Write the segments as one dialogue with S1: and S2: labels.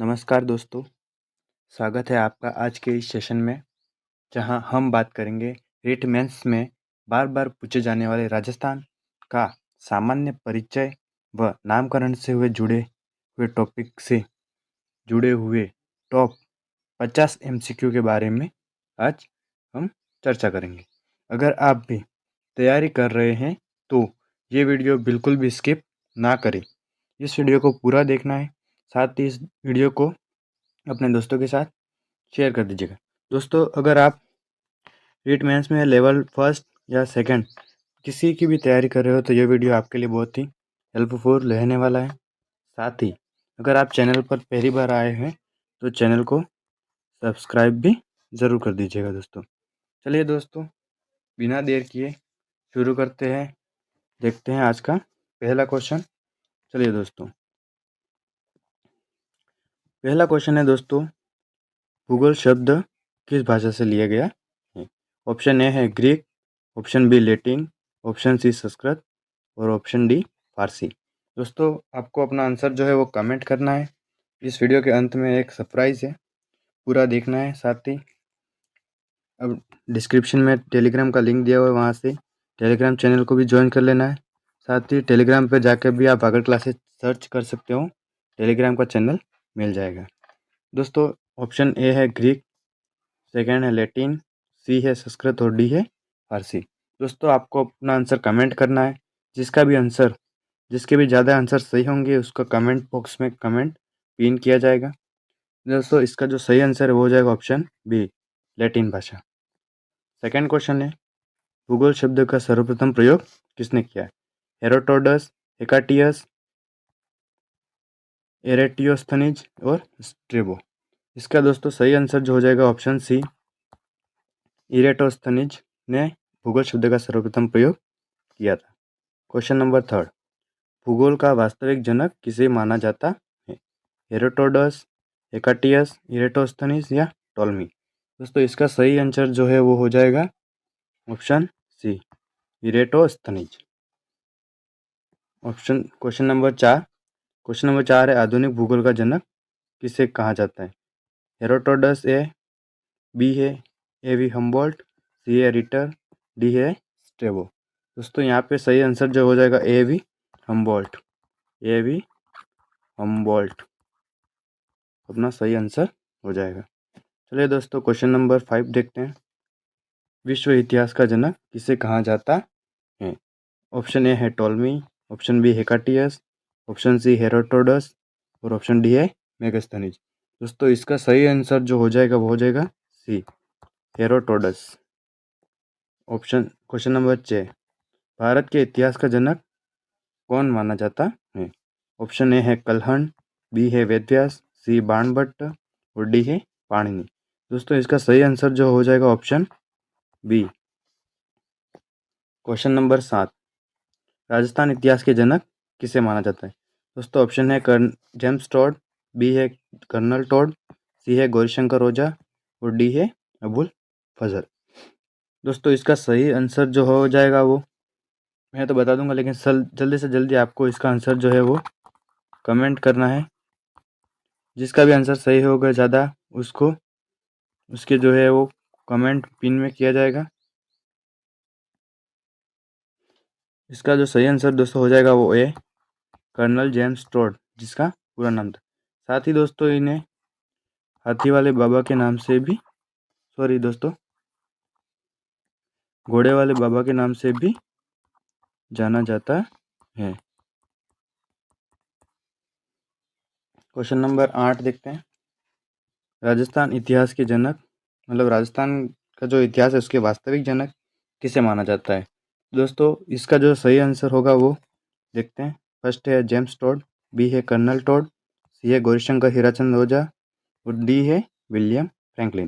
S1: नमस्कार दोस्तों, स्वागत है आपका आज के इस सेशन में, जहां हम बात करेंगे रीट मेंस में बार बार पूछे जाने वाले राजस्थान का सामान्य परिचय व नामकरण से जुड़े हुए टॉपिक से जुड़े हुए टॉप 50 एमसीक्यू के बारे में आज हम चर्चा करेंगे। अगर आप भी तैयारी कर रहे हैं तो ये वीडियो बिल्कुल भी स्किप ना करें। इस वीडियो को पूरा देखना है, साथ ही इस वीडियो को अपने दोस्तों के साथ शेयर कर दीजिएगा। दोस्तों, अगर आप रीट मेंस में लेवल फर्स्ट या सेकंड किसी की भी तैयारी कर रहे हो तो ये वीडियो आपके लिए बहुत ही हेल्पफुल रहने वाला है। साथ ही अगर आप चैनल पर पहली बार आए हैं तो चैनल को सब्सक्राइब भी ज़रूर कर दीजिएगा दोस्तों। चलिए दोस्तों, बिना देर किए शुरू करते हैं। देखते हैं आज का पहला क्वेश्चन। चलिए दोस्तों, पहला क्वेश्चन है दोस्तों, भूगोल शब्द किस भाषा से लिया गया है? ऑप्शन ए है Greek, option B Latin, option C Sanskrit और ऑप्शन डी फारसी। दोस्तों, आपको अपना आंसर जो है वो कमेंट करना है। इस वीडियो के अंत में एक सरप्राइज़ है, पूरा देखना है। साथ ही अब डिस्क्रिप्शन में टेलीग्राम का लिंक दिया हुआ है, वहाँ से टेलीग्राम चैनल को भी ज्वाइन कर लेना है। साथ ही टेलीग्राम पर जाकर भी आप अगर क्लासेस सर्च कर सकते हो, टेलीग्राम का चैनल मिल जाएगा। दोस्तों, ऑप्शन ए है ग्रीक, सेकेंड है लैटिन, सी है संस्कृत और डी है फारसी। दोस्तों, आपको अपना आंसर कमेंट करना है। जिसके भी ज़्यादा आंसर सही होंगे उसका कमेंट बॉक्स में कमेंट पिन किया जाएगा। दोस्तों, इसका जो सही आंसर है वो हो जाएगा ऑप्शन बी, लैटिन भाषा। सेकेंड क्वेश्चन है, भूगोल शब्द का सर्वप्रथम प्रयोग किसने किया है? हेरोडोटस, हेकाटियस, एरेटियोस्थनीज और स्ट्रेबो। इसका दोस्तों सही आंसर जो हो जाएगा ऑप्शन सी, इरेटोस्थनीज ने भूगोल शब्द का सर्वप्रथम प्रयोग किया था। क्वेश्चन नंबर थर्ड, भूगोल का वास्तविक जनक किसे माना जाता है? हेरोडोटस, हेकाटियस, इरेटोस्थनीज या टॉलमी। दोस्तों, इसका सही आंसर जो है वो हो जाएगा option C, Eratosthenes. Question number चार है, आधुनिक भूगोल का जनक किसे कहा जाता है? हेरोडोटस ए, बी है एवी हम्बोल्ट, सी है रिटर, डी है स्ट्रेबो। दोस्तों, यहाँ पे सही आंसर जो हो जाएगा एवी हम्बोल्ट। अपना सही आंसर हो जाएगा। चलिए दोस्तों, क्वेश्चन नंबर 5 देखते हैं। विश्व इतिहास का जनक किसे कहा जाता है? ऑप्शन ए है Ptolemy, option B Hecataeus, option C Herodotus और ऑप्शन डी है मेगास्थनीज। दोस्तों, इसका सही आंसर जो हो जाएगा वो हो जाएगा सी, हेरोडोटस। क्वेश्चन नंबर 6, भारत के इतिहास का जनक कौन माना जाता है? ऑप्शन ए है कल्हण, बी है वेदव्यास, सी बाणभट्ट और डी है पाणिनि। दोस्तों, इसका सही आंसर जो हो जाएगा option B. Question number 7, Rajasthan इतिहास के जनक किसे माना जाता है? दोस्तों, ऑप्शन है जेम्स टॉड, बी है कर्नल टॉड, सी है गौरीशंकर ओझा और डी है अबुल फजल। दोस्तों, इसका सही आंसर जो हो जाएगा वो मैं तो बता दूंगा, लेकिन जल्दी से जल्दी आपको इसका आंसर जो है वो कमेंट करना है। जिसका भी आंसर सही होगा ज़्यादा उसके जो है वो कमेंट पिन में किया जाएगा। इसका जो सही आंसर दोस्तों हो जाएगा वो ए, कर्नल जेम्स टॉड, जिसका पूरा नाम था। साथ ही दोस्तों, इन्हें हाथी वाले बाबा के नाम से भी घोड़े वाले बाबा के नाम से भी जाना जाता है। क्वेश्चन नंबर 8 देखते हैं। राजस्थान इतिहास के जनक, मतलब राजस्थान का जो इतिहास है उसके वास्तविक जनक किसे माना जाता है? दोस्तों, इसका जो सही आंसर होगा वो देखते हैं। फर्स्ट है जेम्स टॉड, बी है कर्नल टॉड, सी है गौरीशंकर हीराचंद ओझा और डी है विलियम फ्रैंकलिन।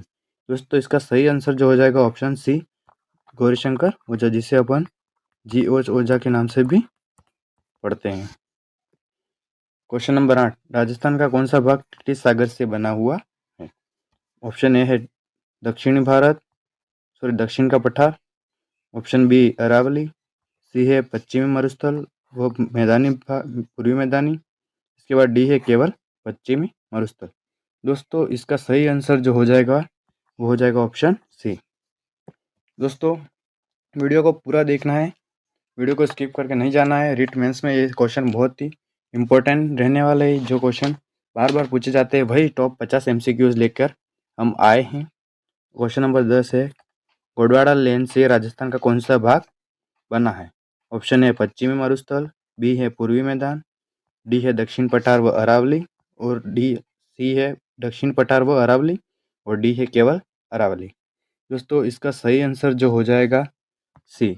S1: दोस्तों, इसका सही आंसर जो हो जाएगा ऑप्शन सी, गौरीशंकर ओझा, जिसे अपन GO ओझा के नाम से भी पढ़ते हैं। क्वेश्चन नंबर 8, राजस्थान का कौन सा भाग ब्रिटिश सागर से बना हुआ है? ऑप्शन ए है दक्षिण का पठार, ऑप्शन बी अरावली, सी है पश्चिमी मरुस्थल वो पूर्वी मैदानी, इसके बाद डी है केवल पश्चिमी मरुस्थल। दोस्तों इसका सही आंसर जो हो जाएगा वो हो जाएगा ऑप्शन सी। दोस्तों वीडियो को पूरा देखना है, वीडियो को स्किप करके नहीं जाना है। रिट मेंस में ये क्वेश्चन बहुत ही इम्पोर्टेंट रहने वाले हैं। जो क्वेश्चन बार बार पूछे जाते हैं वही टॉप 50 MCQs लेकर हम आए हैं। क्वेश्चन नंबर 10 है, गोडवाड़ा लेन से राजस्थान का कौन सा भाग बना है? ऑप्शन ए पश्चिमी मरुस्थल, बी है पूर्वी मैदान, डी है दक्षिण पठार व अरावली, और सी है दक्षिण पठार व अरावली, और डी है केवल अरावली। दोस्तों इसका सही आंसर जो हो जाएगा सी,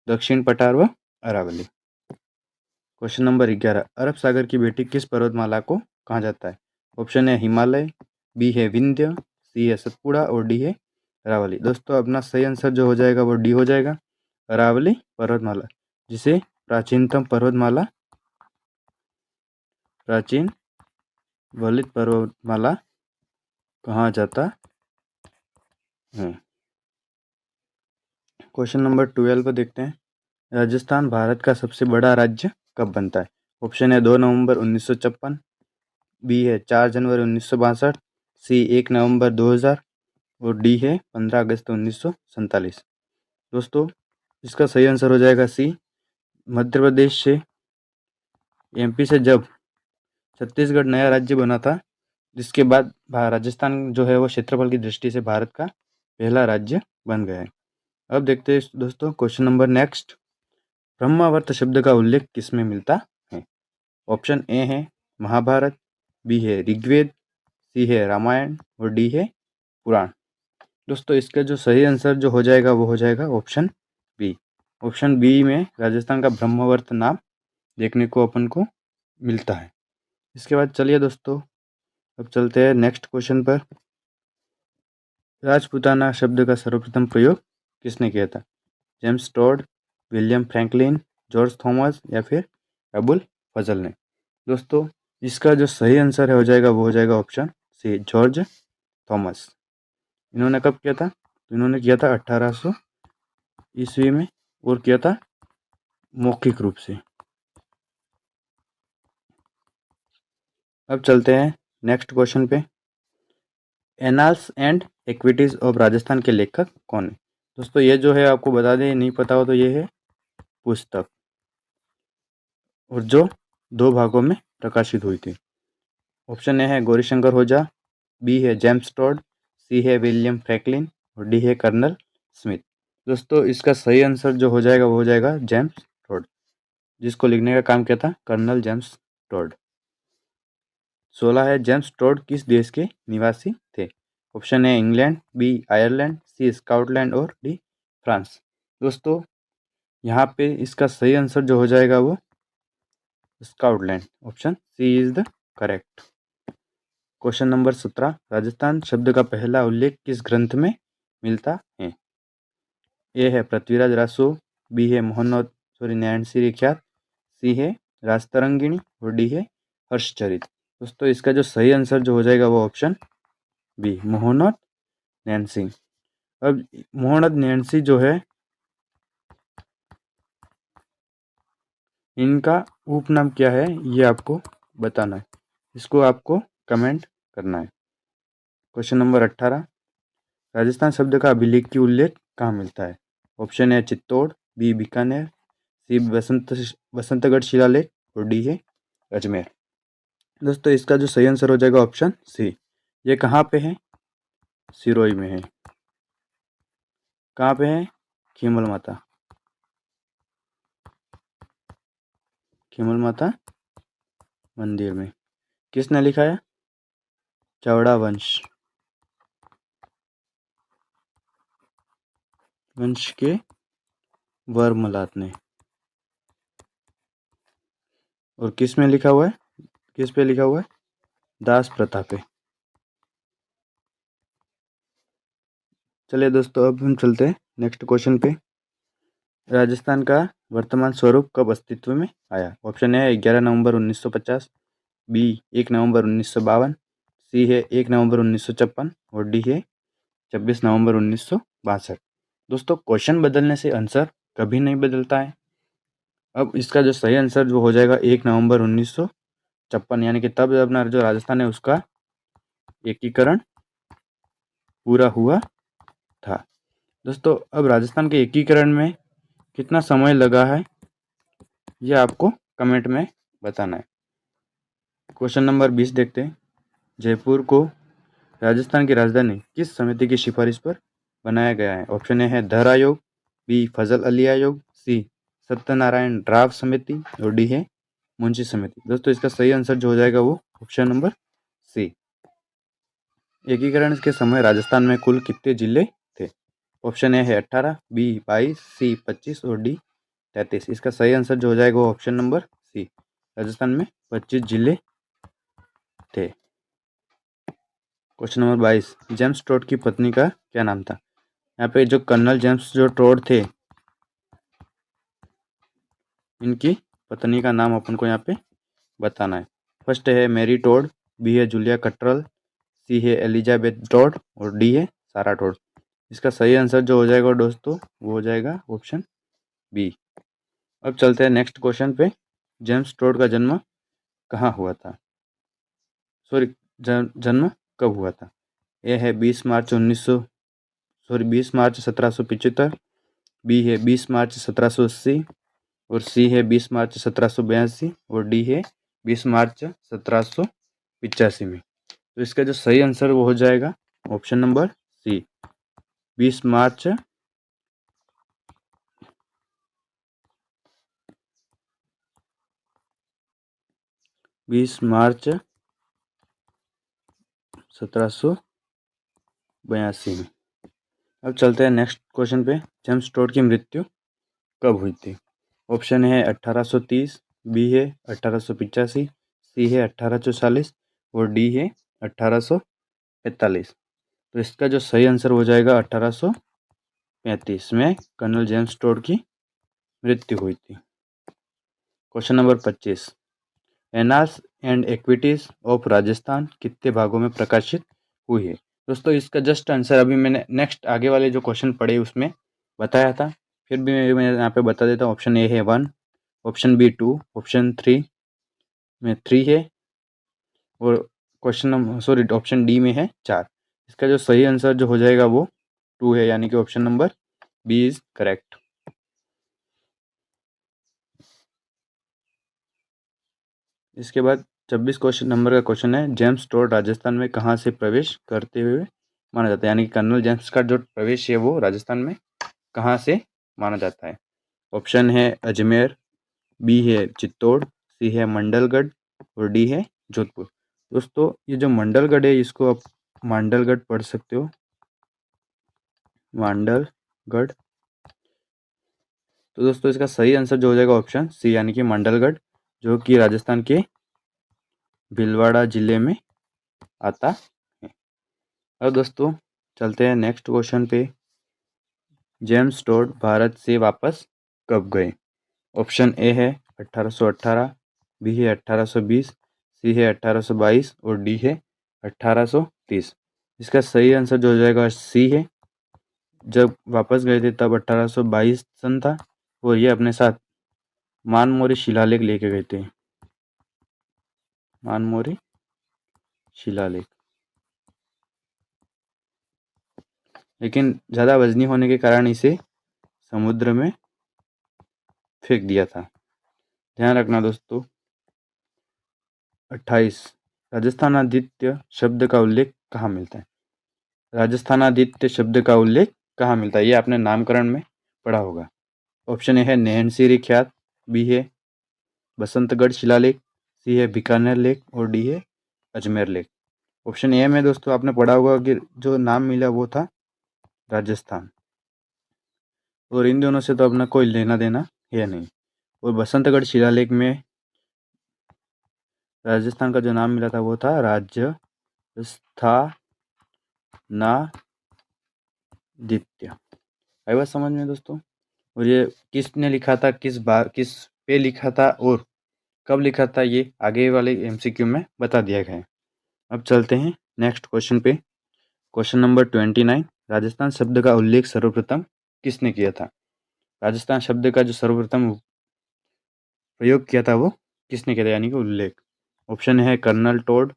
S1: दक्षिण पठार व अरावली। क्वेश्चन नंबर 11, अरब सागर की बेटी किस पर्वतमाला को कहा जाता है? ऑप्शन ए हिमालय, बी है विंध्य, सी है सतपुड़ा, और डी है अरावली। दोस्तों अपना सही आंसर जो हो जाएगा वो डी हो जाएगा, अरावली पर्वतमाला, जिसे प्राचीनतम पर्वतमाला, प्राचीन वलित पर्वतमाला कहा जाता है। क्वेश्चन नंबर 12 पर देखते हैं, राजस्थान भारत का सबसे बड़ा राज्य कब बनता है? ऑप्शन है 2 नवंबर 1956, बी है 4 जनवरी 1962, सी 1 नवंबर 2000, और डी है 15 अगस्त 1947। दोस्तों इसका सही आंसर हो जाएगा सी, मध्य प्रदेश से MP से जब छत्तीसगढ़ नया राज्य बना था, जिसके बाद राजस्थान जो है वो क्षेत्रफल की दृष्टि से भारत का पहला राज्य बन गया है। अब देखते हैं दोस्तों क्वेश्चन नंबर नेक्स्ट, ब्रह्मावर्त शब्द का उल्लेख किस में मिलता है? ऑप्शन ए है महाभारत, बी है ऋग्वेद, सी है रामायण, और डी है पुराण। दोस्तों इसका जो सही आंसर जो हो जाएगा वो हो जाएगा ऑप्शन बी। ऑप्शन बी में राजस्थान का ब्रह्मावर्त नाम देखने को अपन को मिलता है। इसके बाद चलिए दोस्तों अब चलते हैं नेक्स्ट क्वेश्चन पर, राजपूताना शब्द का सर्वप्रथम प्रयोग किसने किया था? James Tod, William Franklin, George Thomas, या फिर अबुल फजल ने? दोस्तों इसका जो सही आंसर है हो जाएगा वो हो जाएगा ऑप्शन सी, जॉर्ज थॉमस। इन्होंने कब किया था? तो इन्होंने किया था 1800 ईस्वी में, और किया था मौखिक रूप से। अब चलते हैं नेक्स्ट क्वेश्चन पे, annals and equities of Rajasthan के लेखक कौन है? दोस्तों ये जो है आपको बता दें, नहीं पता हो तो ये है पुस्तक, और जो 2 भागों में प्रकाशित हुई थी। ऑप्शन ए है गौरीशंकर ओझा, बी है जेम्स टॉड, सी है विलियम फ्रैंकलिन, और डी है कर्नल स्मिथ। दोस्तों इसका सही आंसर जो हो जाएगा वो हो जाएगा जेम्स टॉड, जिसको लिखने का काम किया था कर्नल जेम्स टॉड। 16 है, जेम्स टॉड किस देश के निवासी थे? Option A England, B Ireland, C Scotland, और डी फ्रांस। दोस्तों यहाँ पे इसका सही आंसर जो हो जाएगा वो Scotland, option C is the correct. Question number 17, Rajasthan शब्द का पहला उल्लेख किस ग्रंथ में मिलता है? ए है पृथ्वीराज रासो, बी है मोहम्मद नैन सिंह ख्यात, सी है राजतरंगिणी, और डी है हर्षचरित। दोस्तों इसका जो सही आंसर जो हो जाएगा वो ऑप्शन बी, मोहम्मद नैन सिंह। अब मोहम्मद नैन सिंह जो है, इनका उपनाम क्या है ये आपको बताना है, इसको आपको कमेंट करना है। क्वेश्चन नंबर 18, राजस्थान शब्द का अभिलेखीय उल्लेख कहाँ मिलता है? Option A Chittor, B Bikaner, C Basantgarh शिलालेख, और डी है अजमेर। दोस्तों इसका जो सही आंसर हो जाएगा ऑप्शन सी। ये कहाँ पे है? सिरोही में है। कहाँ पे है? खीमल माता, खीमल माता मंदिर में। किसने लिखा है? चौड़ा वंश के वर्मलात ने। और किस में लिखा हुआ है? किस पे लिखा हुआ है? दास प्रथा पे। चलिए दोस्तों अब हम चलते हैं नेक्स्ट क्वेश्चन पे, राजस्थान का वर्तमान स्वरूप कब अस्तित्व में आया? ऑप्शन ए 11 नवंबर 1950, बी 1 नवंबर 1952, सी है 1 नवंबर 1956, और डी है 26 नवंबर 1962। दोस्तों क्वेश्चन बदलने से आंसर कभी नहीं बदलता है। अब इसका जो सही आंसर जो हो जाएगा 1 नवंबर 1956, यानी कि तब अपना जो राजस्थान है उसका एकीकरण पूरा हुआ था। दोस्तों अब राजस्थान के एकीकरण में कितना समय लगा है ये आपको कमेंट में बताना है। क्वेश्चन नंबर 20 देखते हैं। जयपुर को राजस्थान की राजधानी किस समिति की सिफारिश पर बनाया गया है? ऑप्शन ए है धर आयोग, बी फजल अली आयोग, सी सत्यनारायण राव समिति और डी है मुंशी समिति। दोस्तों इसका सही आंसर जो हो जाएगा वो ऑप्शन नंबर सी। एकीकरण के समय राजस्थान में कुल कितने जिले थे? ऑप्शन ए है 18, बी 22, सी 25 और डी 33। इसका सही आंसर जो हो जाएगा वो ऑप्शन नंबर सी। राजस्थान में 25 जिले थे। Question number 22। जेम्स टोड की पत्नी का क्या नाम था? यहाँ पे जो कर्नल जेम्स जो टोड थे इनकी पत्नी का नाम अपन को यहाँ पे बताना है। फर्स्ट है मैरी टोड, बी है जूलिया कटरल, सी है एलिजाबेथ टोड और डी है सारा टोड। इसका सही आंसर जो हो जाएगा दोस्तों वो हो जाएगा ऑप्शन बी। अब चलते हैं नेक्स्ट क्वेश्चन पे। जेम्स टोड का जन्म कहाँ हुआ था? सॉरी, जन्म कब हुआ था? ए है 20 मार्च 1775, बी है 20 मार्च 1780 और सी है 20 मार्च 1782 और डी है 20 मार्च 1785 में। तो इसका जो सही आंसर वो हो जाएगा ऑप्शन नंबर सी, 20 मार्च 1782 में। अब चलते हैं नेक्स्ट क्वेश्चन पे। जेम्स टोड की मृत्यु कब हुई थी? ऑप्शन है 1830, बी है 1885, सी है 1840 और डी है 1845। तो इसका जो सही आंसर हो जाएगा 1835 में कर्नल जेम्स टोड की मृत्यु हुई थी। Question number 25। Annals and antiquities of Rajasthan कितने भागों में प्रकाशित हुई है? दोस्तों इसका जस्ट आंसर अभी मैंने नेक्स्ट आगे वाले जो क्वेश्चन पढ़े उसमें बताया था, फिर भी मैं यहाँ पे बता देता हूँ। ऑप्शन ए है 1, ऑप्शन बी 2, ऑप्शन 3 में 3 है और ऑप्शन डी में है 4। इसका जो सही आंसर जो हो जाएगा वो 2 है, यानी कि option number B is correct. इसके बाद 26 क्वेश्चन नंबर का क्वेश्चन है। जेम्स टोड राजस्थान में कहाँ से प्रवेश करते हुए माना जाता है? यानी कि कर्नल जेम्स का जो प्रवेश है वो राजस्थान में कहाँ से माना जाता है? ऑप्शन है अजमेर, बी है चित्तौड़, सी है मंडलगढ़ और डी है जोधपुर। दोस्तों ये जो मंडलगढ़ है इसको आप मांडलगढ़ पढ़ सकते हो, मांडलगढ़। तो दोस्तों इसका सही आंसर जो हो जाएगा ऑप्शन सी, यानी कि मंडलगढ़, जो कि राजस्थान के भीलवाड़ा जिले में आता है। अब दोस्तों चलते हैं नेक्स्ट क्वेश्चन पे। जेम्स टोड भारत से वापस कब गए? ऑप्शन ए है 1818, बी है 1820, सी है 1822 और डी है 1830। इसका सही आंसर जो हो जाएगा सी है। जब वापस गए थे तब 1822 सन था और ये अपने साथ मानमोरी शिलालेख लेके गए थे, मानमोरी शिलालेख। लेकिन ज़्यादा वजनी होने के कारण इसे समुद्र में फेंक दिया था। ध्यान रखना दोस्तों। 28। राजस्थानादित्य शब्द का उल्लेख कहाँ मिलता है? राजस्थानादित्य शब्द का उल्लेख कहाँ मिलता है? ये आपने नामकरण में पढ़ा होगा। ऑप्शन ए है नैनसिरी ख्यात, बी है बसंतगढ़ शिलालेख, सी है बीकानेर लेख और डी है अजमेर लेख। ऑप्शन ए में दोस्तों आपने पढ़ा होगा कि जो नाम मिला वो था राजस्थान, और इन दोनों से तो अपना कोई लेना देना है नहीं। और बसंतगढ़ शिलालेख में राजस्थान का जो नाम मिला था वो था राजस्थानादित्य। आई बात समझ में दोस्तों? और ये किसने लिखा था, किस पे लिखा था और कब लिखा था, ये आगे वाले एमसीक्यू में बता दिया गया है। अब चलते हैं नेक्स्ट क्वेश्चन पे। Question number 29। राजस्थान शब्द का उल्लेख सर्वप्रथम किसने किया था? राजस्थान शब्द का जो सर्वप्रथम प्रयोग किया था वो किसने किया था, यानी कि उल्लेख। ऑप्शन है कर्नल टोड,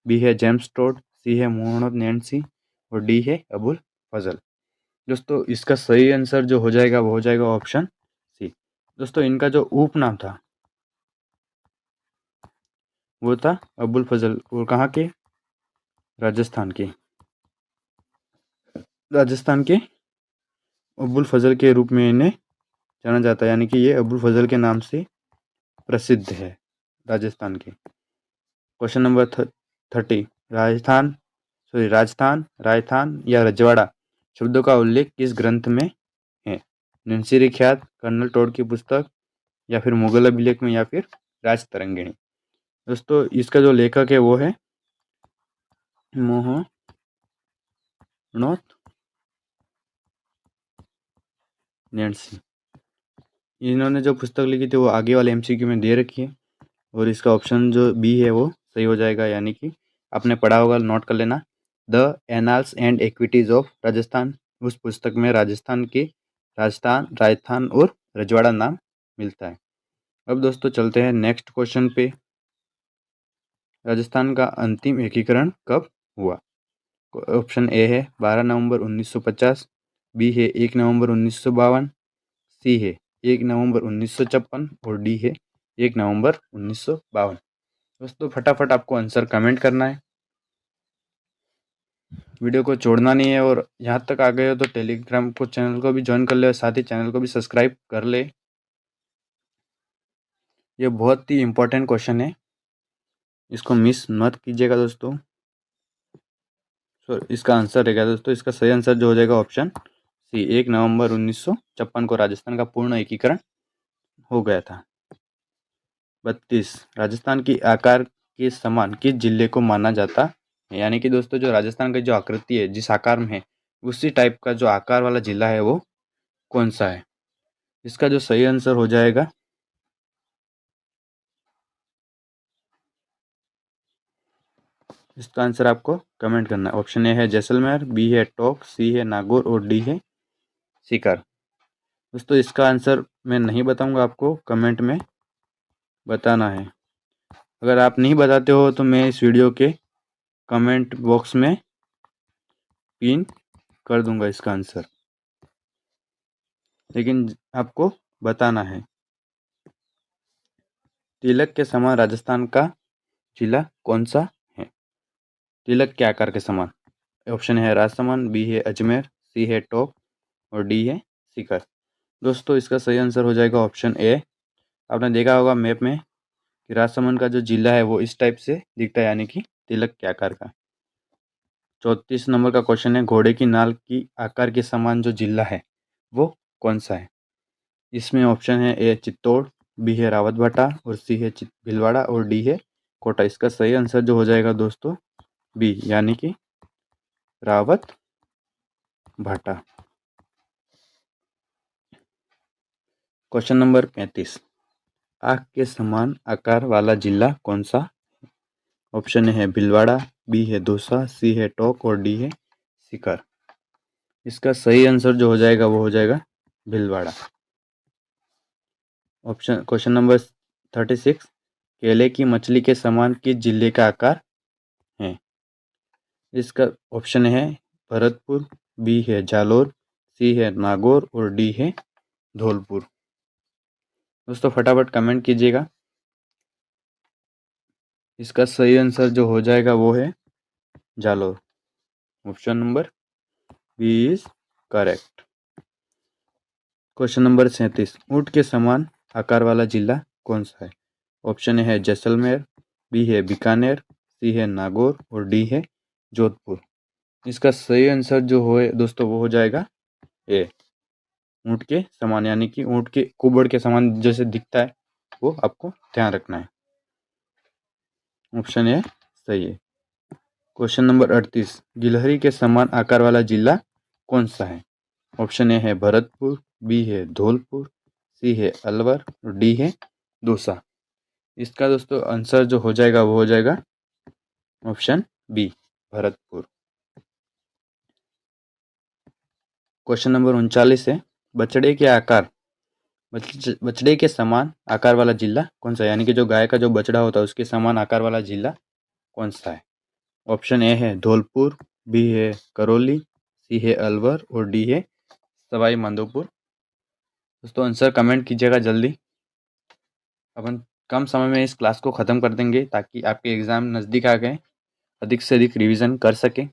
S1: बी है जेम्स टोड, सी है मोहम्मद नैन्सी और डी है अबुल फजल। दोस्तों इसका सही आंसर जो हो जाएगा वो हो जाएगा ऑप्शन सी। दोस्तों इनका जो उपनाम था वो था अबुल फजल, और कहाँ के? राजस्थान के। राजस्थान के अबुल फजल के रूप में इन्हें जाना जाता है, यानी कि ये अबुल फजल के नाम से प्रसिद्ध है राजस्थान के। Question number 30। राजस्थान, राजस्थान या रजवाड़ा शब्दों का उल्लेख किस ग्रंथ में है? नंसीरी ख्यात, कर्नल टोड की पुस्तक, या फिर मुगल अभिलेख में, या फिर राज तरंगिणी। दोस्तों इसका जो लेखक है वो है मोहम्मद नैन्सी। इन्होंने जो पुस्तक लिखी थी वो आगे वाले एमसीक्यू में दे रखी है, और इसका ऑप्शन जो बी है वो सही हो जाएगा, यानी कि आपने पढ़ा होगा, नोट कर लेना। The annals and antiquities of Rajasthan, उस पुस्तक में राजस्थान और रजवाड़ा नाम मिलता है। अब दोस्तों चलते हैं नेक्स्ट क्वेश्चन पे। राजस्थान का अंतिम एकीकरण कब हुआ? ऑप्शन ए है 12 नवंबर 1950, बी है 1 नवंबर 1952, सी है 1 नवंबर 1956 और डी है 1 नवंबर 1952। दोस्तों फटाफट आपको आंसर कमेंट करना है, वीडियो को छोड़ना नहीं है, और यहाँ तक आ गए हो तो टेलीग्राम को चैनल को भी ज्वाइन कर ले, और साथ ही चैनल को भी सब्सक्राइब कर ले। ये बहुत ही इम्पोर्टेंट क्वेश्चन है, इसको मिस मत कीजिएगा दोस्तों। इसका आंसर रहेगा दोस्तों, इसका सही आंसर जो हो जाएगा ऑप्शन सी, 1 नवंबर 1956 को राजस्थान का पूर्ण एकीकरण हो गया था। 32। राजस्थान की आकार के समान किस जिले को माना जाता है? यानी कि दोस्तों जो राजस्थान की जो आकृति है, जिस आकार में है, उसी टाइप का जो आकार वाला जिला है वो कौन सा है? इसका जो सही आंसर हो जाएगा इसका आंसर आपको कमेंट करना है। ऑप्शन ए है जैसलमेर, बी है टोंक, सी है नागौर और डी है सीकर। दोस्तों इसका आंसर मैं नहीं बताऊंगा, आपको कमेंट में बताना है। अगर आप नहीं बताते हो तो मैं इस वीडियो के कमेंट बॉक्स में पिन कर दूंगा इसका आंसर, लेकिन आपको बताना है। तिलक के समान राजस्थान का जिला कौन सा है? तिलक के आकार के समान। ऑप्शन है राजसमंद, बी है अजमेर, सी है टोंक और डी है सीकर। दोस्तों इसका सही आंसर हो जाएगा ऑप्शन ए। आपने देखा होगा मैप में कि राजसमंद का जो जिला है वो इस टाइप से दिखता है, यानी कि तिलक के आकार का। 34 नंबर का क्वेश्चन है, घोड़े की नाल की आकार के समान जो जिला है वो कौन सा है? इसमें ऑप्शन है ए चित्तौड़, बी है रावतभाटा और सी है भीलवाड़ा और डी है कोटा। इसका सही आंसर जो हो जाएगा दोस्तों बी, यानी कि रावतभाटा। Question number 35। आग के समान आकार वाला जिला कौन सा? ऑप्शन है भीलवाड़ा, बी है दौसा, सी है टोंक और डी है सीकर। इसका सही आंसर जो हो जाएगा वो हो जाएगा भीलवाड़ा। Option question number 36। केले की मछली के समान किस जिले का आकार है? इसका ऑप्शन है भरतपुर, बी है जालोर, सी है नागौर और डी है धौलपुर। दोस्तों फटाफट कमेंट कीजिएगा, इसका सही आंसर जो हो जाएगा वो है Jalore. Option number B is correct. Question number 37। ऊंट के समान आकार वाला जिला कौन सा है? ऑप्शन है जैसलमेर, बी है बीकानेर, सी है नागौर और डी है जोधपुर। इसका सही आंसर जो हो दोस्तों वो हो जाएगा ए, ऊंट के समान, यानी कि ऊंट के कुबड़ के समान जैसे दिखता है वो आपको ध्यान रखना है। ऑप्शन ए सही है। Question number 38। गिलहरी के समान आकार वाला जिला कौन सा है? ऑप्शन ए है भरतपुर, बी है धौलपुर, सी है अलवर और डी है दौसा। इसका दोस्तों आंसर जो हो जाएगा वो हो जाएगा option B, Bharatpur. Question number 39 है, बछड़े के समान आकार वाला जिला कौन सा है? यानी कि जो गाय का जो बछड़ा होता है उसके समान आकार वाला जिला कौन सा है? ऑप्शन ए है धौलपुर, बी है करौली, सी है अलवर और डी है सवाई माधोपुर। दोस्तों आंसर कमेंट कीजिएगा जल्दी। अपन कम समय में इस क्लास को ख़त्म कर देंगे ताकि आपके एग्ज़ाम नज़दीक आ गए, अधिक से अधिक रिवीजन कर सकें।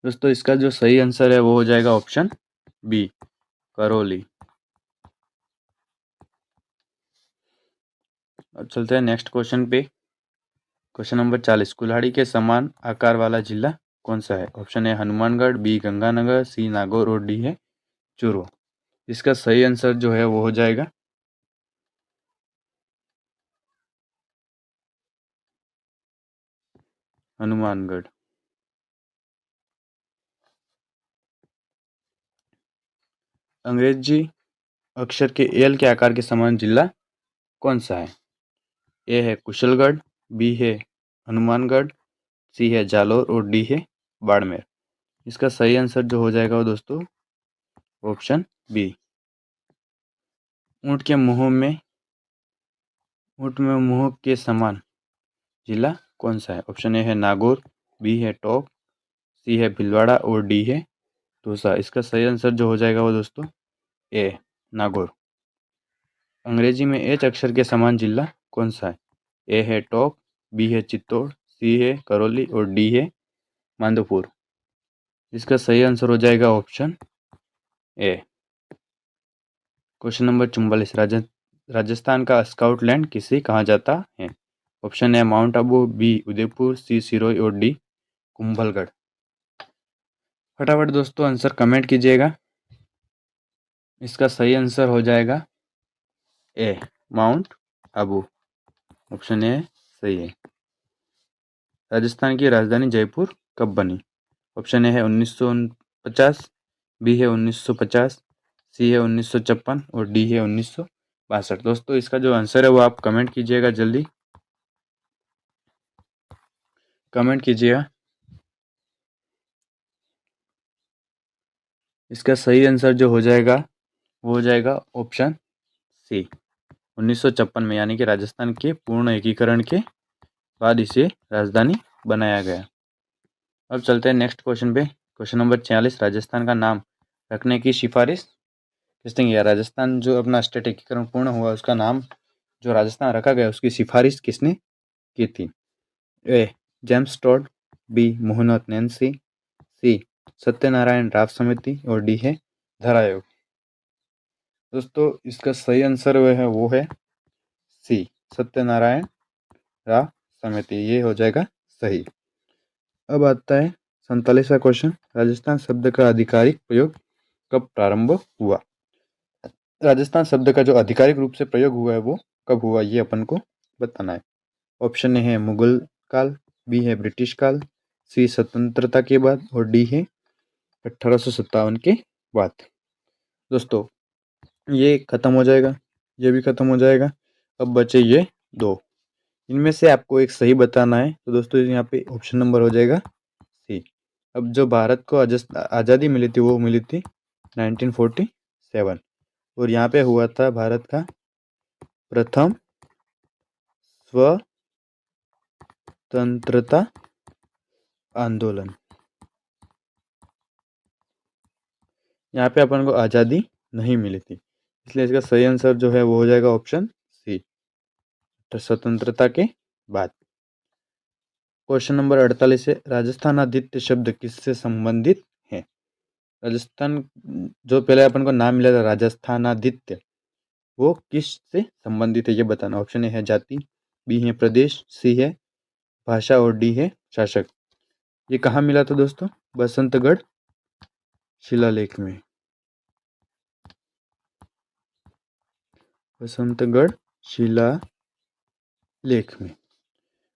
S1: दोस्तों इसका जो सही आंसर है वो हो जाएगा ऑप्शन बी, करौली। अब चलते हैं नेक्स्ट क्वेश्चन पे। क्वेश्चन नंबर 40, कुल्हाड़ी के समान आकार वाला जिला कौन सा है? Option A Hanumangarh, B Ganganagar, C Nagaur और डी है चूरू। इसका सही आंसर जो है वो हो जाएगा हनुमानगढ़। अंग्रेजी अक्षर के एल के आकार के समान जिला कौन सा है? ए है कुशलगढ़, बी है हनुमानगढ़, सी है जालोर और डी है बाड़मेर। इसका सही आंसर जो हो जाएगा वो दोस्तों ऑप्शन बी, ऊँट में मुंह के समान जिला कौन सा है? ऑप्शन ए है नागौर, बी है टोंक, सी है भीलवाड़ा और डी है दौसा। इसका सही आंसर जो हो जाएगा वो दोस्तों ए, नागौर। अंग्रेजी में एच अक्षर के समान जिला कौन सा है? ए है टोंक, बी है चित्तौड़, सी है करौली और डी है माधोपुर। इसका सही आंसर हो जाएगा option A. Question number 44, Rajasthan का स्काउटलैंड किसे कहा जाता है? Option A Mount Abu, B Udaipur, C Sirohi और डी कुंभलगढ़। फटाफट दोस्तों आंसर कमेंट कीजिएगा। इसका सही आंसर हो जाएगा ए, माउंट आबू। ऑप्शन ए सही है। राजस्थान की राजधानी जयपुर कब बनी? ऑप्शन ए है 1949, बी है 1950, सी है 1956 और डी है 1962। दोस्तों इसका जो आंसर है वो आप कमेंट कीजिएगा जल्दी, कमेंट कीजिएगा। इसका सही आंसर जो हो जाएगा वो हो जाएगा ऑप्शन सी, 1956 में, यानी कि राजस्थान के पूर्ण एकीकरण के बाद इसे राजधानी बनाया गया। अब चलते हैं नेक्स्ट क्वेश्चन पे। क्वेश्चन नंबर 46, राजस्थान का नाम रखने की सिफारिश किसने किया? राजस्थान जो अपना स्टेट एकीकरण पूर्ण हुआ उसका नाम जो राजस्थान रखा गया उसकी सिफारिश किसने की थी? ए जेम्स टॉड, बी मोहनत नैन्सी, सी सत्यनारायण राव समिति और डी है धरा आयोग। दोस्तों इसका सही आंसर वो है सी, सत्यनारायण राव समिति। ये हो जाएगा सही। अब आता है 47वां क्वेश्चन, राजस्थान शब्द का आधिकारिक प्रयोग कब प्रारंभ हुआ? राजस्थान शब्द का जो आधिकारिक रूप से प्रयोग हुआ है वो कब हुआ, ये अपन को बताना है। ऑप्शन ए है मुगल काल, बी है ब्रिटिश काल, सी स्वतंत्रता के बाद और डी है 1857 के बाद। दोस्तों ये खत्म हो जाएगा, ये भी खत्म हो जाएगा। अब बचे ये दो, इनमें से आपको एक सही बताना है। तो दोस्तों यहाँ पे ऑप्शन नंबर हो जाएगा सी। अब जो भारत को आज़ादी मिली थी वो मिली थी 1947 और यहाँ पे हुआ था भारत का प्रथम स्वतंत्रता आंदोलन। यहाँ पे अपन को आज़ादी नहीं मिली थी, इसलिए इसका सही आंसर जो है वो हो जाएगा ऑप्शन सी, स्वतंत्रता के बाद। क्वेश्चन नंबर 48 है, राजस्थानादित्य शब्द किससे संबंधित है? राजस्थान जो पहले अपन को नाम मिला था राजस्थानादित्य, वो किस से संबंधित है ये बताना। ऑप्शन ए है जाति, बी है प्रदेश, सी है भाषा और डी है शासक। ये कहाँ मिला था दोस्तों? बसंतगढ़ शिलालेख में, बसंतगढ़ शिलालेख में।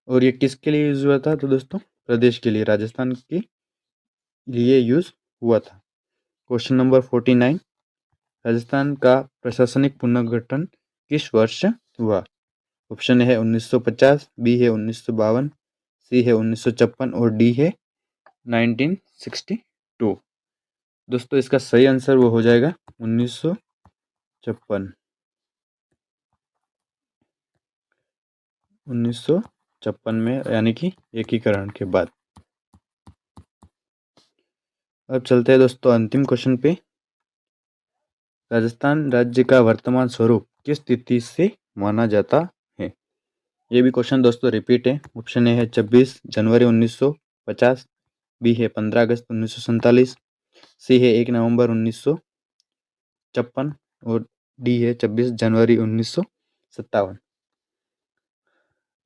S1: और ये किसके लिए यूज हुआ था? तो दोस्तों प्रदेश के लिए, राजस्थान के लिए यूज हुआ था। क्वेश्चन नंबर 49, राजस्थान का प्रशासनिक पुनर्गठन किस वर्ष हुआ? ऑप्शन है 1950, बी है 1952, सी है 1956 और डी है 1962। दोस्तों इसका सही आंसर वो हो जाएगा 1956। 1956 में, यानी कि एकीकरण के बाद। अब चलते हैं दोस्तों अंतिम क्वेश्चन पे। राजस्थान राज्य का वर्तमान स्वरूप किस तिथि से माना जाता है? ये भी क्वेश्चन दोस्तों रिपीट है। ऑप्शन ए है 26 जनवरी 1950, बी है 15 अगस्त 1947, सी है 1 नवंबर 1956 और डी है 26 जनवरी 1957।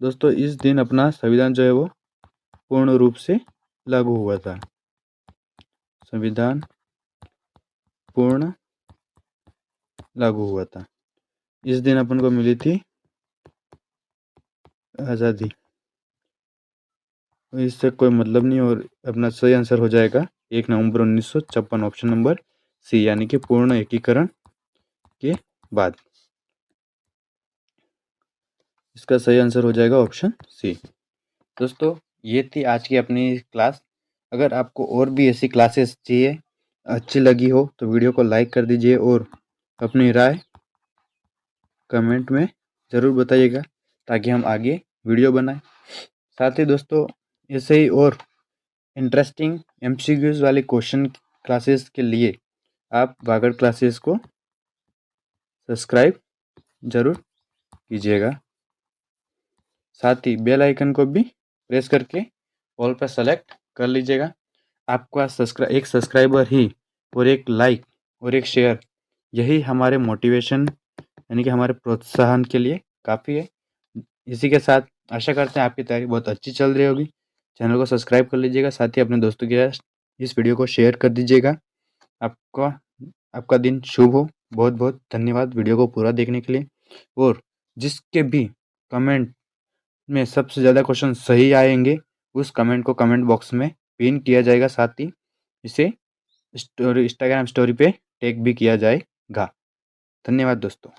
S1: दोस्तों इस दिन अपना संविधान जो है वो पूर्ण रूप से लागू हुआ था। संविधान पूर्ण लागू हुआ था। इस दिन अपन को मिली थी आज़ादी। इससे कोई मतलब नहीं और अपना सही आंसर हो जाएगा 1 नवंबर 1956, ऑप्शन नंबर सी, यानी कि पूर्ण एकीकरण के बाद। इसका सही आंसर हो जाएगा ऑप्शन सी। दोस्तों ये थी आज की अपनी क्लास। अगर आपको और भी ऐसी क्लासेस चाहिए, अच्छी लगी हो तो वीडियो को लाइक कर दीजिए और अपनी राय कमेंट में ज़रूर बताइएगा ताकि हम आगे वीडियो बनाएं। साथ ही दोस्तों ऐसे ही और इंटरेस्टिंग MCQs वाले क्वेश्चन क्लासेस के लिए आप वागड़ क्लासेस को सब्सक्राइब ज़रूर कीजिएगा। साथ ही बेल आइकन को भी प्रेस करके ऑल पर सेलेक्ट कर लीजिएगा। आपका एक सब्सक्राइबर ही और एक लाइक और एक शेयर, यही हमारे मोटिवेशन यानी कि हमारे प्रोत्साहन के लिए काफ़ी है। इसी के साथ आशा करते हैं आपकी तैयारी बहुत अच्छी चल रही होगी। चैनल को सब्सक्राइब कर लीजिएगा, साथ ही अपने दोस्तों के साथ इस वीडियो को शेयर कर दीजिएगा। आपका दिन शुभ हो। बहुत बहुत धन्यवाद वीडियो को पूरा देखने के लिए। और जिसके भी कमेंट में सबसे ज़्यादा क्वेश्चन सही आएंगे उस कमेंट को कमेंट बॉक्स में पिन किया जाएगा, साथ ही इसे इंस्टाग्राम स्टोरी पे टैग भी किया जाएगा। धन्यवाद दोस्तों।